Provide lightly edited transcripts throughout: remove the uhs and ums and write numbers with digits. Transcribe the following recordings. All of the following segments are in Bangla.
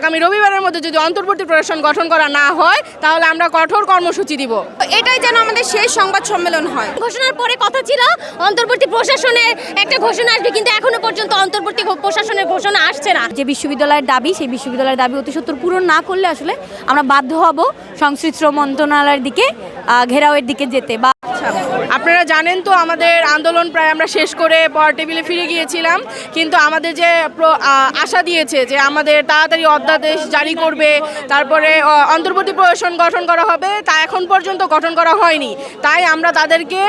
আগামী রবিবারের মধ্যে যদি অন্তর্বর্তী প্রশাসন গঠন করা না হয় তাহলে আমরা কঠোর কর্মসূচি দিব। এটাই যেন আমাদের শেষ সংবাদ সম্মেলন হয়। ঘোষণার পরে কথা ছিল অন্তর্বর্তী প্রশাসনের একটা ঘোষণা আসবে, কিন্তু এখনো পর্যন্ত অন্তর্বর্তী প্রশাসনের ঘোষণা আসছে না। যে বিশ্ববিদ্যালয়ের দাবি, সেই বিশ্ববিদ্যালয়ের দাবি অতি সত্বর পূরণ না করলে আসলে আমরা বাধ্য হব সংশ্লিষ্ট মন্ত্রণালয়ের দিকে ঘেরাওয়ের দিকে যেতে। বা আপনারা জানেন তো আমাদের আন্দোলন প্রায় আমরা শেষ করে পড়ার টেবিলে ফিরে গিয়েছিলাম, কিন্তু আমাদের যে আশা দিয়েছে যে আমাদের তাড়াতাড়ি অধ্যাদেশ জারি করবে, তারপরে অন্তর্বর্তী প্রশাসন গঠন করা হবে, তা এখন পর্যন্ত গঠন করা হয়নি। তাই আমরা তাদেরকে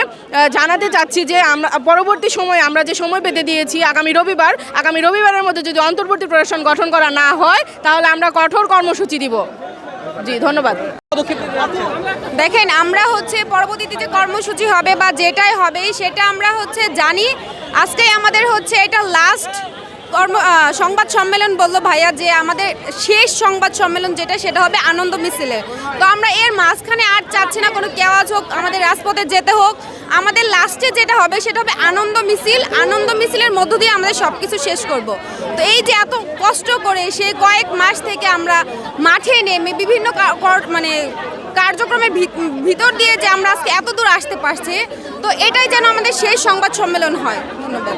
জানাতে চাচ্ছি যে আমরা পরবর্তী সময়ে আমরা যে সময় পেতে দিয়েছি আগামী রবিবারের মধ্যে যদি অন্তর্বর্তী প্রশাসন গঠন করা না হয় তাহলে আমরা কঠোর কর্মসূচি দিব। জি, ধন্যবাদ। দেখেন, আমরা পরবর্তীতে যে কর্মসূচি হবে বা যেটাই হবে সেটা আমরা জানি। আজকে আমাদের এটা লাস্ট সংবাদ সম্মেলন বললো ভাইয়া, যে আমাদের শেষ সংবাদ সম্মেলন সেটা হবে আনন্দ মিছিলে। তো আমরা এর মাঝখানে আর চাচ্ছি না কোনো কেওয়াজ হোক, আমাদের রাজপথে যেতে হোক। আমাদের লাস্টে যেটা হবে সেটা হবে আনন্দ মিছিল। আনন্দ মিছিলের মধ্য দিয়ে আমাদের সব কিছু শেষ করব। তো এই যে এত কষ্ট করে সেই কয়েক মাস থেকে আমরা মাঠে নেমে বিভিন্ন কার্যক্রমের ভিতর দিয়ে যে আমরা আজকে এত দূর আসতে পারছি, তো এটাই যেন আমাদের শেষ সংবাদ সম্মেলন হয়। ধন্যবাদ।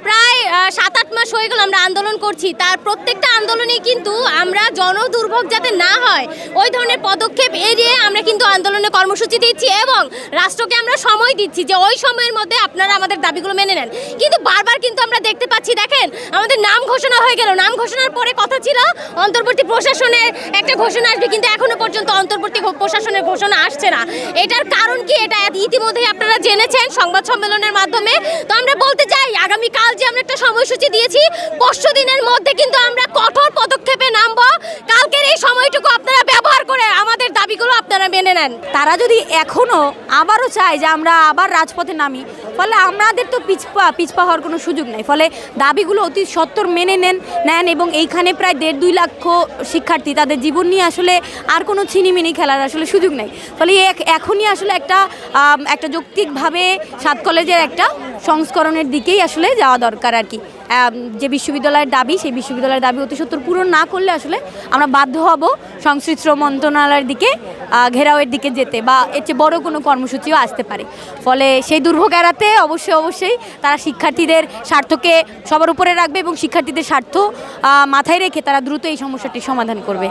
প্রায় 7-8 মাস হয়ে গেল আমরা আন্দোলন করছি। তার প্রত্যেকটা আন্দোলনে কিন্তু আমরা জনদুর্ভোগ যাতে না হয় ওই ধরনের পদক্ষেপ এড়িয়ে আমরা কিন্তু আন্দোলনে কর্মসূচি দিচ্ছি এবং রাষ্ট্রকে আমরা সময় দিচ্ছি যে ওই সময়ের মধ্যে আপনারা আমাদের দাবিগুলো মেনে নেন। কিন্তু বারবার কিন্তু আমরা দেখতে পাচ্ছি, দেখেন আমাদের নাম ঘোষণা হয়ে গেল, নাম ঘোষণার পরে কথা ছিল অন্তর্বর্তী প্রশাসনের একটা ঘোষণা আসবে, কিন্তু এখনো পর্যন্ত অন্তর্বর্তী প্রশাসনের ঘোষণা আসছে না। এটার কারণ কি এটা ইতিমধ্যেই আপনারা জেনেছেন সংবাদ সম্মেলনের মাধ্যমে। তো আমরা বলতে চাই, আগামীকাল যে আমরা একটা সময়সূচি দিয়েছি, 5 দিনের মধ্যে কিন্তু আমরা কঠোর পদক্ষেপে নামবো। কালকের এই সময়টুকু আপনারা ব্যবহার করে আমাদের দাবিগুলো আপনারা মেনে নেন। তারা যদি এখনও আবারও চায় যে আমরা আবার রাজপথে নামি, ফলে আমাদের তো পিছপা হওয়ার কোনো সুযোগ নেই। ফলে দাবিগুলো অতি সত্বর মেনে নেন এবং এইখানে প্রায় 1.5-2 লক্ষ শিক্ষার্থী, তাদের জীবন নিয়ে আসলে আর কোনো ছিনিমিনি খেলার আসলে সুযোগ নেই। ফলে এখনই আসলে একটা যৌক্তিকভাবে 7 কলেজের একটা সংস্করণের দিকেই আসলে যাওয়া দরকার আর কি। যে বিশ্ববিদ্যালয়ের দাবি, সেই বিশ্ববিদ্যালয়ের দাবি অতি সত্বর পূরণ না করলে আসলে আমরা বাধ্য হব সংশ্লিষ্ট মন্ত্রণালয়ের দিকে ঘেরাওয়ের দিকে যেতে, বা এর চেয়ে বড় কোনো কর্মসূচিও আসতে পারে। ফলে সেই দুর্ভোগ এড়াতে অবশ্যই তারা শিক্ষার্থীদের স্বার্থকে সবার উপরে রাখবে এবং শিক্ষার্থীদের স্বার্থ মাথায় রেখে তারা দ্রুত এই সমস্যাটির সমাধান করবে।